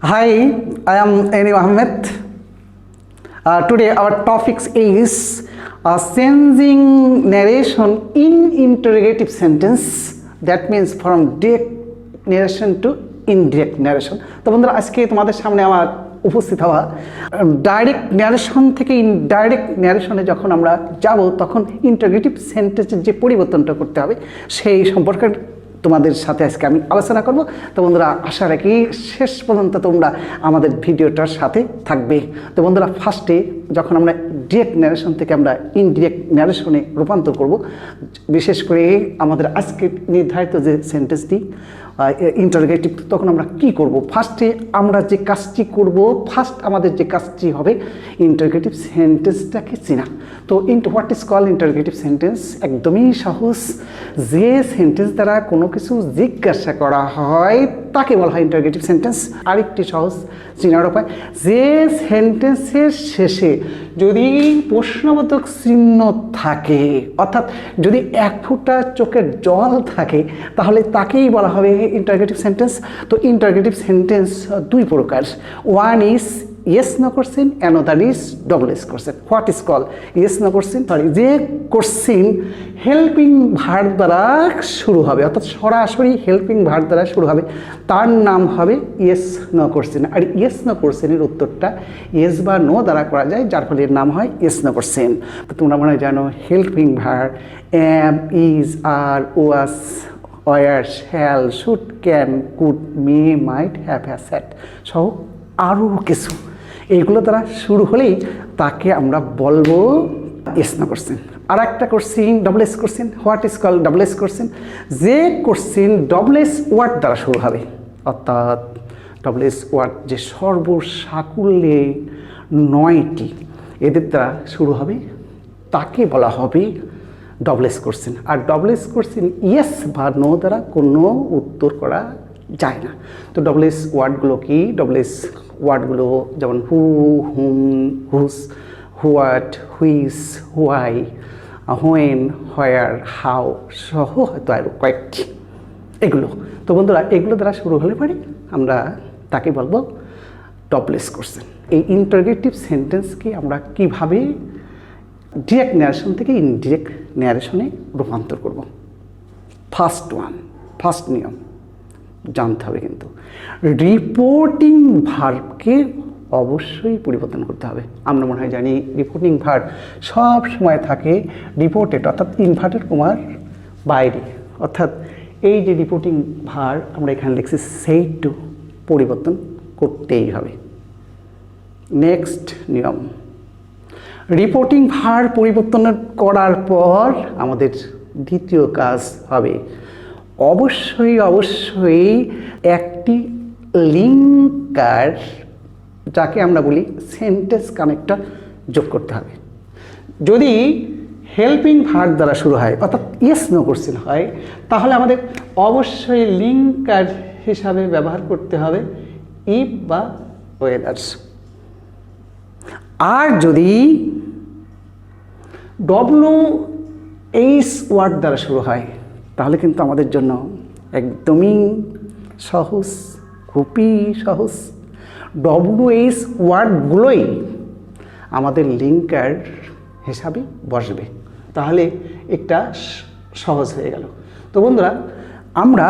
Hi, I am Eni Ahmed. Today our topic is changing narration in interrogative sentence. That means from direct narration to indirect narration. তো বন্ধুরা আজকে তোমাদের সামনে আমার উপস্থিত হওয়া ডাইরেক্ট ন্যারেশন থেকে ইনডাইরেক্ট ন্যারেশনে যখন আমরা যাব তখন ইন্টারোগেটিভ সেন্টেন্সের যে পরিবর্তনটা করতে হবে সেই সম্পর্কে তোমাদের সাথে আজকে আমি আলোচনা করব। তো বন্ধুরা আশা রাখি শেষ পর্যন্ত তোমরা আমাদের ভিডিওটার সাথে থাকবে। তো বন্ধুরা ফার্স্টে যখন আমরা ডিরেক্ট ন্যারেশন থেকে আমরা ইনডিরেক্ট ন্যারেশনে রূপান্তর করব, বিশেষ করে আমাদের আজকে নির্ধারিত যে সেন্টেন্সটি ইন্টারোগেটিভ, তখন আমরা কি করব? ফার্স্টে আমরা যে কাজটি করব, আমাদের যে কাজটি হবে ইন্টারোগেটিভ সেন্টেন্সটাকে চেনা। তো what is call interrogative sentence? একদমই সহজ। যে সেন্টেন্স দ্বারা কোনো কিছু জিজ্ঞাসা করা হয় তাকে বলা হয় ইন্টারোগেটিভ সেন্টেন্স। আরেকটি সহজ চেনার উপায়, যে সেন্টেন্সের শেষে যদি প্রশ্নবোধক চিহ্ন থাকে, অর্থাৎ যদি এক ফোঁটা চোখের জল থাকে, তাহলে তাকেই বলা হবে ইন্টারোগেটিভ সেন্টেন্স। তো ইন্টারোগেটিভ সেন্টেন্স দুই প্রকার, one is yes no question, another is double S question. What is called yes no question? যে কোশ্চেন হেল্পিং ভার্ব দ্বারা শুরু হবে, অর্থাৎ সরাসরি হেল্পিং ভার্ব দ্বারা শুরু হবে, তার নাম হবে yes no question। আর yes no questionের উত্তরটা yes বা no দ্বারা করা যায়, যার ফলে এর নাম হয় yes no question। তো তোমরা মনে হয় জানো helping verb am, is, are, was, were, shall, should, can, could, may, might, have, has, had সহ আরও কিছু, এইগুলো দ্বারা শুরু হলেই তাকে আমরা বলবো yes no question। আর একটা question double S question. What is call double S question? যে কোশ্চেন ডবল এস ওয়ার্ড দ্বারা শুরু হবে, অর্থাৎ ডবল এস ওয়ার্ড যে সর্বসাকুল্যে 9টি এদের দ্বারা শুরু হবে, তাকে বলা হবে ডবল এস কোশ্চেন। আর ডবল এস কোশ্চেন ইয়েস বা নো দ্বারা কোনো উত্তর করা যায় না। তো ডবল এস ওয়ার্ডগুলো কি? ডবল এস ওয়ার্ডগুলো যেমন হু, হুম, হুস, হোয়াট, হুইস, হোয়াই, হোয়েন, হোয়ার, হাউ সহ হয়তো আরও কয়েকটি এগুলো। তো বন্ধুরা এগুলো দ্বারা শুরু হলে পরে আমরা তাকে বলবো ডবল এস কোশ্চেন। এই ইন্টারোগেটিভ সেন্টেন্সকে আমরা কিভাবে ডিরেক্ট ন্যারেশন থেকে ইনডিরেক্ট ন্যারেশনে রূপান্তর করব? ফার্স্ট নিয়ম জানতে হবে, কিন্তু রিপোর্টিং ভার্বকে অবশ্যই পরিবর্তন করতে হবে। আমরা মনে হয় জানি রিপোর্টিং ভার্ব সব সময় থাকে রিপোর্টেড, অর্থাৎ ইনভার্টেড কমার বাইরে, অর্থাৎ এই যে রিপোর্টিং ভার্ব আমরা এখানে লিখছি সেই টু পরিবর্তন করতেই হবে। নেক্সট নিয়ম, রিপোর্টিং ভার্ব পরিবর্তন করার পর আমাদের দ্বিতীয় কাজ হবে অবশ্যই একটি লিঙ্কার, যাকে আমরা বলি সেন্টেন্স কানেক্টর, যোগ করতে হবে। যদি হেল্পিং ভার্ব দ্বারা শুরু হয়, অর্থাৎ ইয়েস নো কোশ্চেন হয়, তাহলে আমাদের অবশ্যই লিঙ্কার হিসাবে ব্যবহার করতে হবে ইফ বা ওয়েদার্স। আর যদি WH ওয়ার্ড দ্বারা শুরু হয়, তাহলে কিন্তু আমাদের জন্য একদমই সহজ, খুবই সহজ। WH ওয়ার্ডগুলোই আমাদের লিঙ্কার হিসাবে বসবে, তাহলে একটা সহজ হয়ে গেল। তো বন্ধুরা আমরা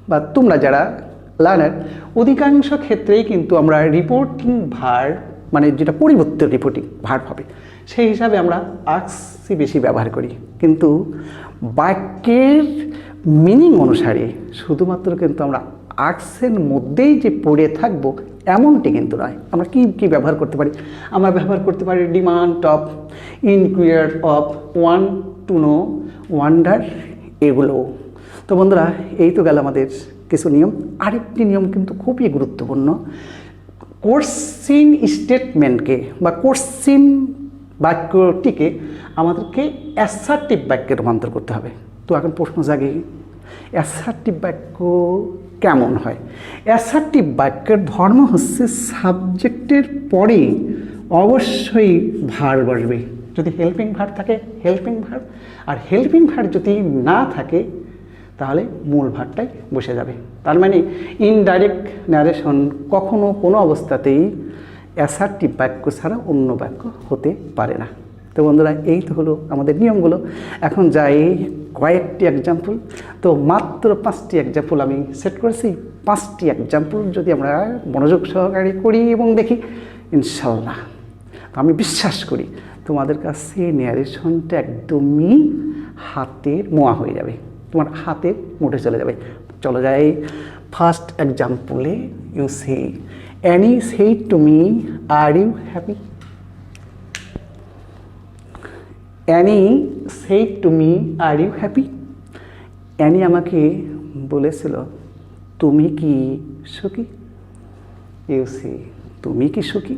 বা তোমরা যারা লার্নার, অধিকাংশ ক্ষেত্রেই কিন্তু আমরা রিপোর্টিং ভার্ব, মানে যেটা পরিবর্তিত রিপোর্টিং ভার্ব হবে, সেই হিসাবে আমরা আক্সি বেশি ব্যবহার করি। কিন্তু বাক্যের মিনিং অনুসারে শুধুমাত্র কিন্তু আমরা আক্সের মধ্যেই যে পড়ে থাকবো এমনটি কিন্তু নয়। আমরা কি ব্যবহার করতে পারি? আমরা ব্যবহার করতে পারি demand of, inquire of, want to know, wonder, এগুলো। তো বন্ধুরা এই তো গেল আমাদের কিছু নিয়ম। আরেকটি নিয়ম কিন্তু খুবই গুরুত্বপূর্ণ, কোশ্চেন স্টেটমেন্টকে বা কোশ্চেন বাক্যটিকে আমাদেরকে অ্যাসার্টিভ বাক্যে রূপান্তর করতে হবে। তো এখন প্রশ্ন জাগে, অ্যাসার্টিভ বাক্য কেমন হয়? অ্যাসার্টিভ বাক্যের ধর্ম হচ্ছে সাবজেক্টের পরে অবশ্যই ভার্ব আসবে। যদি হেল্পিং ভার্ব থাকে হেল্পিং ভার্ব, আর হেল্পিং ভার্ব যদি না থাকে তাহলে মূল ভাগটাই বসে যাবে। তার মানে ইনডাইরেক্ট ন্যারেশন কখনো কোনো অবস্থাতেই অ্যাসার্টিভ বাক্য ছাড়া অন্য বাক্য হতে পারে না। তো বন্ধুরা, এই তো হলো আমাদের নিয়মগুলো। এখন যাই কয়েকটি এক্সাম্পল। তো মাত্র 5টি এক্সাম্পল আমি সেট করেছি। 5টি এক্সাম্পল যদি আমরা মনোযোগ সহকারে করি এবং দেখি, ইনশাল্লাহ আমি বিশ্বাস করি তোমাদের কাছে ন্যারেশনটা একদমই হাতের মোয়া হয়ে যাবে, তোমার হাতের মুঠে চলে যাবে। চলো যাই ফার্স্ট এক্সাম্পলে। You say Annie said to me, are you happy? Annie said to me, are you happy? Annie আমাকে বলেছিল, তুমি কি সুখী? ইউ সে, তুমি কি সুখী?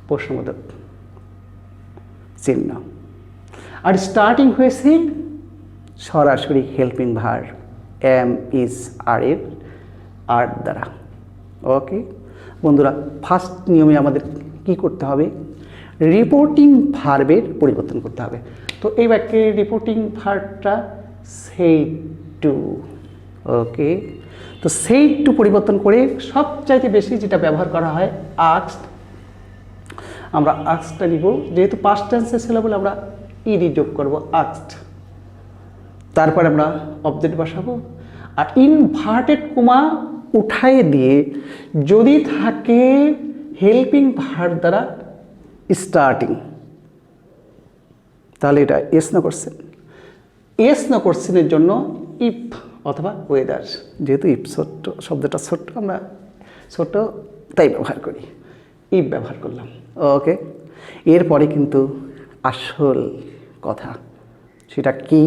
প্রশ্নবোধক চিহ্ন। আর স্টার্টিং হয়েছে সরাসরি হেল্পিং ভার্ব এম, ইজ, আর এর আর দ্বারা। ওকে বন্ধুরা, ফার্স্ট নিয়মে আমাদের কি করতে হবে? রিপোর্টিং ভার্বের পরিবর্তন করতে হবে। তো এই বাক্যের রিপোর্টিং ভার্বটা সেড টু। ওকে, তো সেড টু পরিবর্তন করে সবচাইতে বেশি যেটা ব্যবহার করা হয় আস্কড। আমরা আস্কডটা নিব, যেহেতু পাস্ট টেন্সে ছিল বলে আমরা ইডি যোগ করবো আস্কড। তারপরে আমরা অবজেক্ট বসাবো, আর ইনভার্টেড কমা উঠাই দিয়ে যদি থাকে হেল্পিং ভার্ব দ্বারা স্টার্টিং, তাহলে এটা এস না কোশ্চেন। এস না কোশ্চেনের জন্য ইফ অথবা ওয়েদার। যেহেতু ইফ ছোট্ট, শব্দটা ছোট্ট, আমরা ছোট্ট তাই ব্যবহার করি, ইফ ব্যবহার করলাম। ওকে, এরপরে কিন্তু আসল কথা, সেটা কি?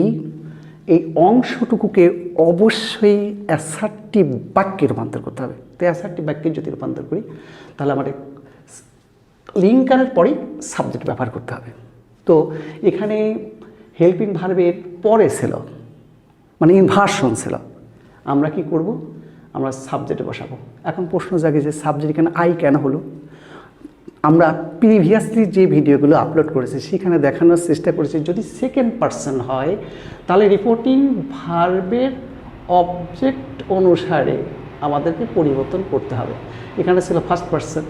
এই অংশটুকুকে অবশ্যই অ্যাসার্টিভ বাক্যে রূপান্তর করতে হবে। তো অ্যাসার্টিভ বাক্যে যদি রূপান্তর করি, তাহলে আমাদের লিঙ্কারের পরেই সাবজেক্ট ব্যবহার করতে হবে। তো এখানে হেল্পিং ভার্বের পরে ছিল, মানে ইনভার্সন ছিল। আমরা কি করব? আমরা সাবজেক্টে বসাবো। এখন প্রশ্ন জাগে যে সাবজেক্ট এখানে আই কেন হলো? আমরা প্রিভিয়াসলি যে ভিডিওগুলো আপলোড করেছি সেখানে দেখানোর চেষ্টা করেছি, যদি সেকেন্ড পার্সন হয় তাহলে রিপোর্টিং ভার্বের অবজেক্ট অনুসারে আমাদেরকে পরিবর্তন করতে হবে। এখানে ছিল ফার্স্ট পার্সন,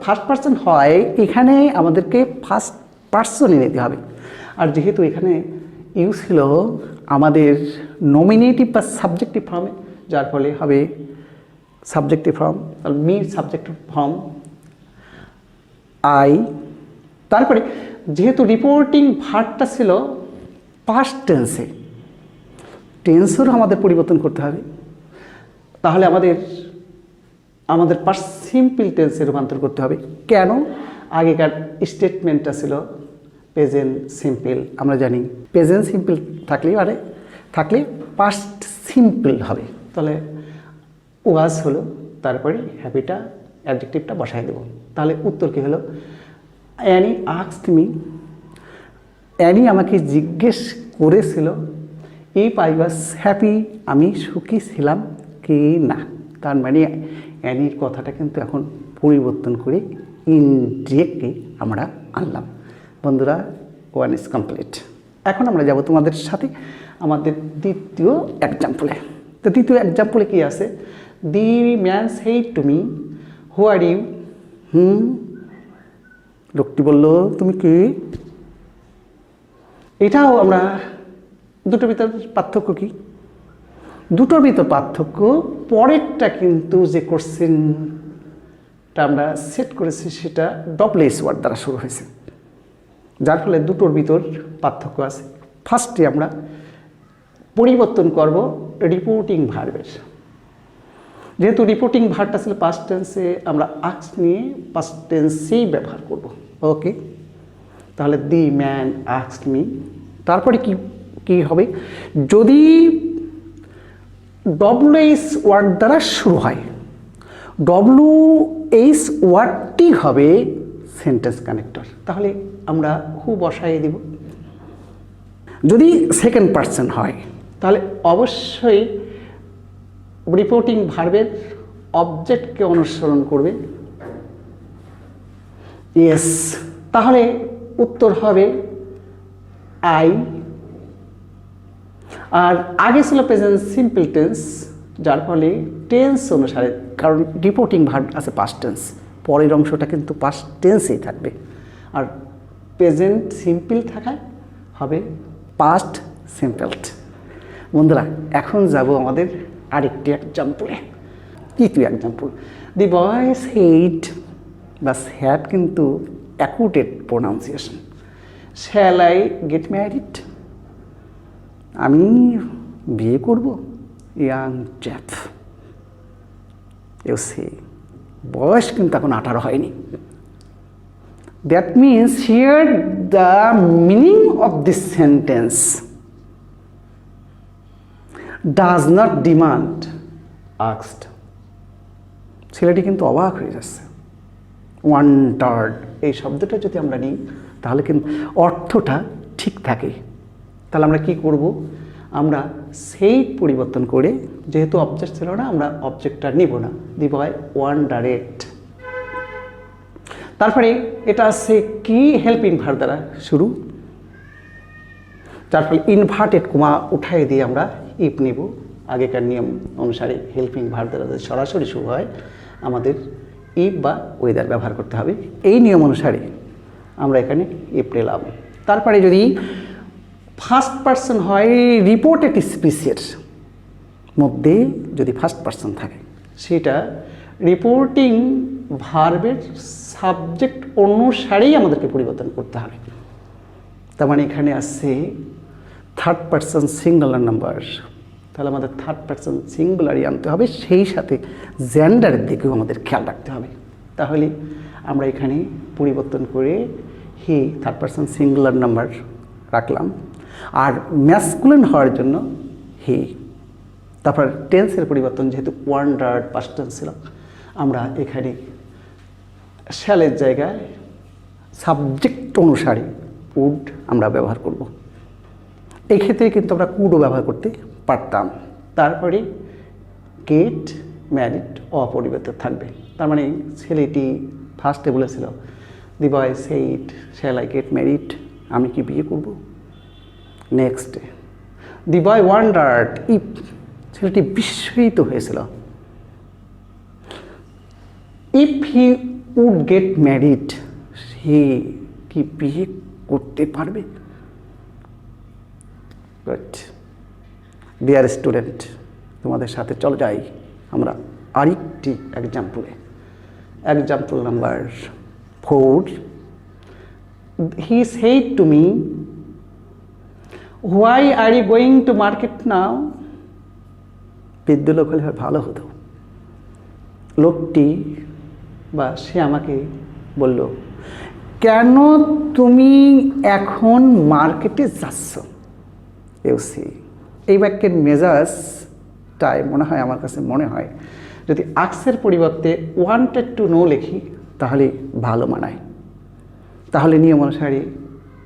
ফার্স্ট পার্সন হয় এখানে আমাদেরকে ফার্স্ট পার্সনে নিতে হবে। আর যেহেতু এখানে ইউ ছিল আমাদের নমিনেটিভ বা সাবজেক্টিভ ফর্মে, যার ফলে হবে সাবজেক্টিভ ফর্ম, তাহলে মি সাবজেক্টিভ ফর্ম আই। তারপরে যেহেতু রিপোর্টিং ভার্বটা ছিল পাস্ট টেন্সে, টেন্সেরও আমাদের পরিবর্তন করতে হবে। তাহলে আমাদের পাস্ট সিম্পল টেন্সে রূপান্তর করতে হবে। কেন? আগেকার স্টেটমেন্টটা ছিল প্রেজেন্ট সিম্পল। আমরা জানি প্রেজেন্ট সিম্পল থাকলে পাস্ট সিম্পল হবে। তাহলে ওয়াজ হলো, তারপরে হ্যাপিটা অ্যাডজেক্টিভটা বসাই দেব। তাহলে উত্তর কী হলো? অ্যানি আস্কড মি, অ্যানি আমাকে জিজ্ঞেস করেছিল ইফ আই ওয়াজ হ্যাপি, আমি সুখী ছিলাম কি না। তার মানে অ্যানির কথাটা কিন্তু এখন পরিবর্তন করে ইনডিরেক্টলি আমরা আনলাম। বন্ধুরা, ওয়ান ইজ কমপ্লিট। এখন আমরা যাব তোমাদের সাথে আমাদের দ্বিতীয় এক্সাম্পলে। তো দ্বিতীয় এক্সাম্পলে কী আছে? The man said to me, who are you? লোকটি বলল, তুমি কি? এটাও আমরা দুটোর ভিতর পার্থক্য কি? দুটোর ভিতর পার্থক্য, পরেরটা কিন্তু যে কোশ্চেনটা আমরা সেট করেছি সেটা ডবলএস ওয়ার্ড দ্বারা শুরু হয়েছে, যার ফলে দুটোর ভিতর পার্থক্য আছে। ফার্স্টে আমরা পরিবর্তন করব রিপোর্টিং ভার্বের। যেহেতু রিপোর্টিং ভার্বটা ছিল পাস্ট টেন্সে, আমরা আস্ক নিয়ে পাস্ট টেন্সেই ব্যবহার করব। ওকে, তাহলে দি ম্যান আস্কড মি। তারপরে কি হবে? যদি ডব্লিউএইচ ওয়ার্ড দ্বারা শুরু হয়, ডব্লিউএইচ ওয়ার্ডটি হবে সেন্টেন্স কানেক্টর, তাহলে আমরা হু বসাই দিব। যদি সেকেন্ড পার্সন হয় তাহলে অবশ্যই রিপোর্টিং ভার্বের অবজেক্টকে অনুসরণ করবে ইয়েস, তাহলে উত্তর হবে আই। আর আগে ছিল প্রেজেন্ট সিম্পল টেন্স, যার ফলে টেন্স অনুসারে, কারণ রিপোর্টিং ভার্ব আছে পাস্ট টেন্স, পরের অংশটা কিন্তু পাস্ট টেন্সেই থাকবে, আর প্রেজেন্ট সিম্পল থাকায় হবে পাস্ট সিম্পল। বন্ধুরা এখন যাব আমাদের আরেকটি এক্সাম্পলে। কি এক্সাম্পল? দি বয় সেইড, বা স্যাড কিন্তু অ্যাকুটেড pronunciation. Shall I get married? আমি বিয়ে করব? ইয়াং চ্যাপ, ইউ সি, বয়স কিন্তু এখন 18 হয়নি। That means here the meaning of this sentence does not demand asked. ছেলেটি কিন্তু অবাক হয়ে যাচ্ছে। ওয়ান্টার্ড এই শব্দটা যদি আমরা নিই তাহলে কিন্তু অর্থটা ঠিক থাকে। তাহলে আমরা কি করব? আমরা সেই পরিবর্তন করে, যেহেতু অবজেক্ট ছিল না, আমরা অবজেক্টটা নিব না, দিব হয় ওয়ান্ডারেড। তারপরে এটা আছে কি হেল্পিং ভার্ব দ্বারা শুরু, যার ফলে ইনভার্টেড কমা উঠাই দিয়ে আমরা ইফ নিব। আগেকার নিয়ম অনুসারে হেল্পিং ভার্ব দ্বারা যদি সরাসরি শুরু হয় আমাদের ইফ বা ওয়েদার ব্যবহার করতে হবে। এই নিয়ম অনুসারে আমরা এখানে ইফ নিলাম। তারপরে যদি ফার্স্ট পার্সন হয়, রিপোর্টেড স্পিচের মধ্যে যদি ফার্স্ট পার্সন থাকে, সেটা রিপোর্টিং ভার্বের সাবজেক্ট অনুসারেই আমাদেরকে পরিবর্তন করতে হবে। তার মানে এখানে আসছে থার্ড পার্সন সিঙ্গুলার নাম্বার, তাহলে আমাদের থার্ড পার্সন সিঙ্গুলারই আনতে হবে, সেই সাথে জেন্ডারের দিকেও আমাদের খেয়াল রাখতে হবে। তাহলে আমরা এখানে পরিবর্তন করে he third person singular number রাখলাম, আর ম্যাসকুলিন হওয়ার জন্য হি। তারপর টেন্সের পরিবর্তন, যেহেতু ওয়ান্ডার্ড পাস্ট টেন্স ছিল, আমরা এখানে শ্যালের জায়গায় সাবজেক্ট অনুসারে উড আমরা ব্যবহার করব। এই ক্ষেত্রে কিন্তু আমরা কুডও ব্যবহার করতে পারতাম। তারপরে গেট ম্যারিড অপরিবর্তিত থাকবে। তার মানে ছেলেটি ফার্স্টে বলেছিল the boy said shall I get married, আমি কি বিয়ে করব? Next the boy wondered if, ছেলেটি বিস্মিত হয়েছিল, if he would get married, সে কি বিয়ে করতে পারবে? গুড ডিয়ার স্টুডেন্ট, তোমাদের সাথে চলে যাই আমরা আরেকটি এক্সাম্পলে। Example number 4, he said to me why are you going to market now? বৃদ্ধ লোক হলে ভালো হতো। লোকটি বা সে আমাকে বলল, কেন তুমি এখন মার্কেটে যাচ্ছ? ইউসি, এই বাক্যের মেজাজটাই মনে হয়, আমার কাছে মনে হয় যদি আক্সের পরিবর্তে ওয়ান্টেড টু নো লিখি তাহলে ভালো মানায়। তাহলে নিয়ম অনুসারে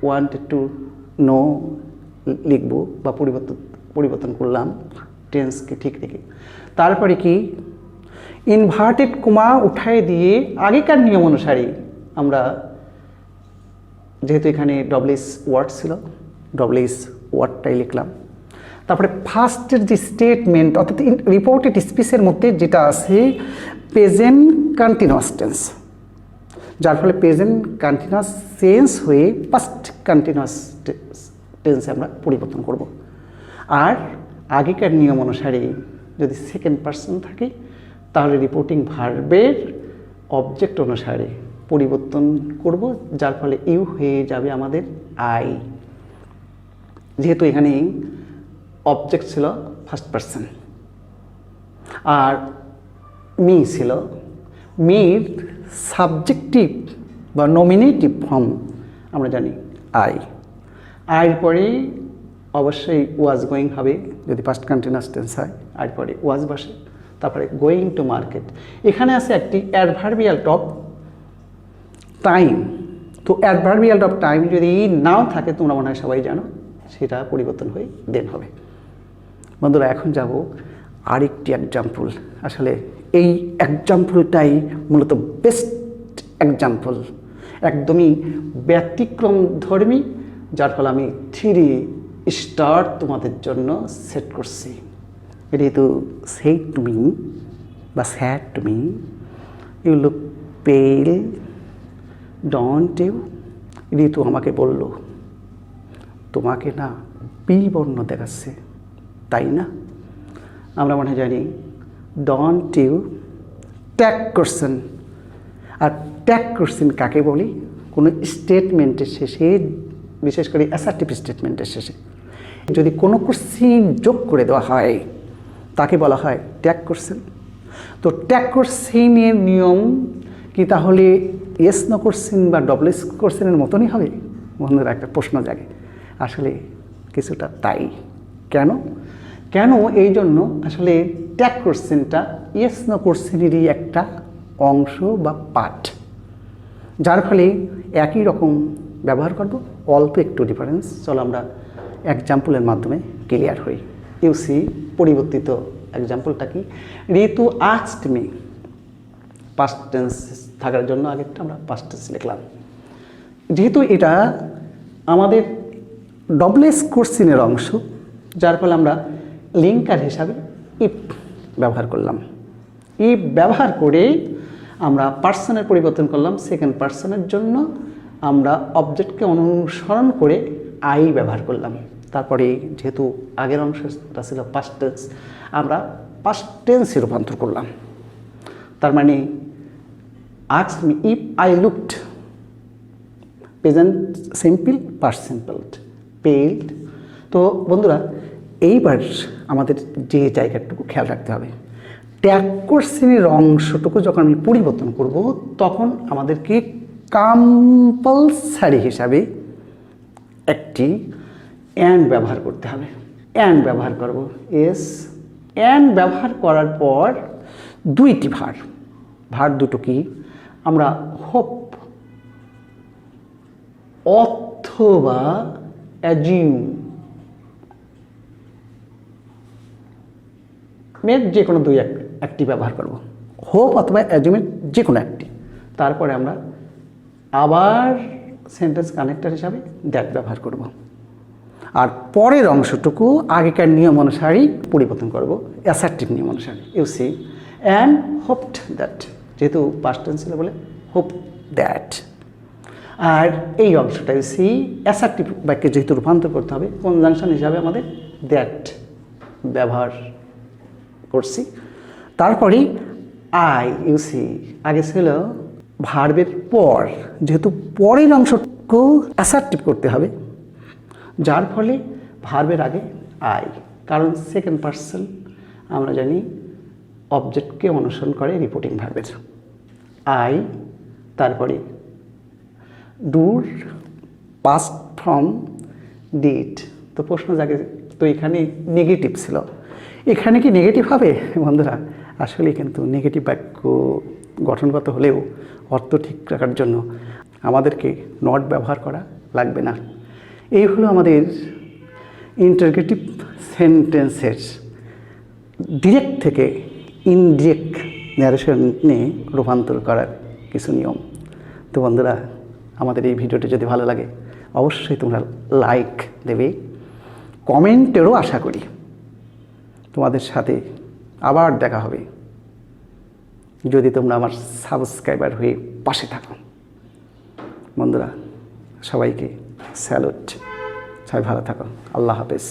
ওয়ান্টেড টু নো লিখব বা পরিবর্তন করলাম টেন্সকে ঠিক রেখে। তারপরে কি ইনভার্টেড কমা উঠাই দিয়ে আগেকার নিয়ম অনুসারে আমরা, যেহেতু এখানে ডবলিস ওয়ার্ড ছিল, ডবলিস ওয়ার্ডটাই লিখলাম। তারপরে ফার্স্টের যে স্টেটমেন্ট অর্থাৎ রিপোর্টেড স্পিচের মধ্যে যেটা আছে প্রেজেন্ট কন্টিনিউয়াস টেন্স, যার ফলে প্রেজেন্ট কন্টিনিউয়াস চেঞ্জ হয়ে পাস্ট কন্টিনিউয়াস টেন্সে আমরা পরিবর্তন করব। আর আগেকার নিয়ম অনুসারে যদি সেকেন্ড পার্সন থাকে তাহলে রিপোর্টিং ভার্বের অবজেক্ট অনুসারে পরিবর্তন করব, যার ফলে ইউ হয়ে যাবে আমাদের আই। যেহেতু এখানে অবজেক্ট ছিল ফার্স্ট পার্সন আর মি ছিল, মির সাবজেক্টিভ বা নমিনেটিভ ফর্ম আমরা জানি আই। আয়ের পরে অবশ্যই ওয়াজ গোয়িং হবে যদি পাস্ট কন্টিনিউয়াস টেন্স হয়, আর পরে ওয়াজ বসে, তারপরে গোয়িং টু মার্কেট। এখানে আছে একটি অ্যাডভার্বিয়াল অফ টাইম। তো অ্যাডভার্বিয়াল অফ টাইম যদি নাও থাকে, তোমরা মনে হয় সবাই জানো, সেটা পরিবর্তন হয়ে দেন হবে। বন্ধুরা এখন যাব আরেকটি এক্সাম্পল। আসলে এই এক্সাম্পলটাই মূলত বেস্ট এক্সাম্পল, একদমই ব্যতিক্রম ধর্মী, যার ফলে আমি 3 স্টার তোমাদের জন্য সেট করছি। ঋতু সেড টু মি বা said to me, you look pale don't you. Ritu আমাকে বলল, তোমাকে না বিবর্ণ দেখাচ্ছে, তাই না? আমরা মনে জানি ডন্ট ইউ ট্যাগ করছেন। আর ট্যাগ করছেন কাকে বলি? কোনো স্টেটমেন্টের শেষে, বিশেষ করে অ্যাসার্টিভ স্টেটমেন্টের শেষে যদি কোনো কোশ্চিন যোগ করে দেওয়া হয় তাকে বলা হয় ট্যাগ করছেন। তো ট্যাগ কোশ্চিনের নিয়ম কি তাহলে ইয়েস নো কোশ্চিন বা ডবল এস কোশ্চিনের মতনই হবে? বন্ধুরা একটা প্রশ্ন জাগে, আসলে কিছুটা তাই। কেন? এই জন্য আসলে ট্যাগ কোশ্চিনটা ইয়েস নো কোশ্চিনেরই একটা অংশ বা পার্ট, যার ফলে একই রকম ব্যবহার করব, অল্প একটু ডিফারেন্স। চলো আমরা এক্সাম্পলের মাধ্যমে ক্লিয়ার হই। ইউসি পরিবর্তিত এক্সাম্পলটা কি? ঋতু আস্কড মি, পাস্ট টেন্স থাকার জন্য আগেরটা আমরা পাস্ট টেন্স লিখলাম। যেহেতু এটা আমাদের ডবল এস কোশ্চিনের অংশ, যার ফলে আমরা লিঙ্কার হিসাবে ইফ ব্যবহার করলাম। ইফ ব্যবহার করে আমরা পার্সনের পরিবর্তন করলাম সেকেন্ড পার্সনের জন্য, আমরা অবজেক্টকে অনুসরণ করে আই ব্যবহার করলাম। তারপরে যেহেতু আগের অংশটা ছিল পাস্ট টেন্স, আমরা পাস্ট টেন্সে রূপান্তর করলাম। তার মানে asked me if I looked, present simple past simple, paid. তো বন্ধুরা এইবার আমাদের যে জায়গাটুকু খেয়াল রাখতে হবে, ট্যাগ কোশ্চিনের অংশটুকু যখন আমি পরিবর্তন করব তখন আমাদেরকে কম্পালসারি হিসাবে একটি অ্যান্ড ব্যবহার করতে হবে। অ্যান্ড ব্যবহার করব, এস। অ্যান্ড ব্যবহার করার পর দুইটি ভার দুটো কি? আমরা হোপ অথবা অ্যাজিউম মেয়ের যে কোনো একটি ব্যবহার করব, হোপ অথবা অ্যাজিউমের যে কোনো একটি। তারপরে আমরা আবার সেন্টেন্স কানেক্টর হিসাবে দ্যাট ব্যবহার করব। আর পরের অংশটুকু আগেকার নিয়ম অনুসারেই পরিবর্তন করব, অ্যাসার্টিভ নিয়ম অনুসারে। You see and hoped that, যেহেতু পাস্ট টেন্স ছিল বলে হোপ দ্যাট। আর এই অংশটা ইউ সি অ্যাসার্টিভ বাক্যে যেহেতু রূপান্তর করতে হবে, কনজাংশন হিসাবে আমাদের দ্যাট ব্যবহার করছি। তারপরে আই, ইউ সি আগে ছিল ভার্বের পর, যেহেতু পরের অংশটুকু অ্যাসার্টিভ করতে হবে, যার ফলে ভার্বের আগে আই, কারণ সেকেন্ড পার্সন আমরা জানি অবজেক্টকে অনুসরণ করে রিপোর্টিং ভার্বের। আই, তারপরে ডুর, পাস্ট ফর্ম ডিড। তো প্রশ্ন জাগে, তো এখানে নেগেটিভ ছিল, এখানে কি নেগেটিভ হবে? বন্ধুরা আসলে কিন্তু নেগেটিভ বাক্য গঠনগত হলেও অর্থ ঠিক রাখার জন্য আমাদেরকে নট ব্যবহার করা লাগবে না। এই হলো আমাদের ইন্টারগেটিভ সেন্টেন্সের ডিরেক্ট থেকে ইনডিরেক্ট ন্যারেশনে রূপান্তর করার কিছু নিয়ম। তো বন্ধুরা আমাদের এই ভিডিওটি যদি ভালো লাগে অবশ্যই তোমরা লাইক দেবে, কমেন্টেরও আশা করি। তোমাদের সাথে আবার দেখা হবে যদি তোমরা আমার সাবস্ক্রাইবার হয়ে পাশে থাকো। বন্ধুরা সবাইকে স্যালুট, সবাই ভালো থাকো, আল্লাহ হাফেজ।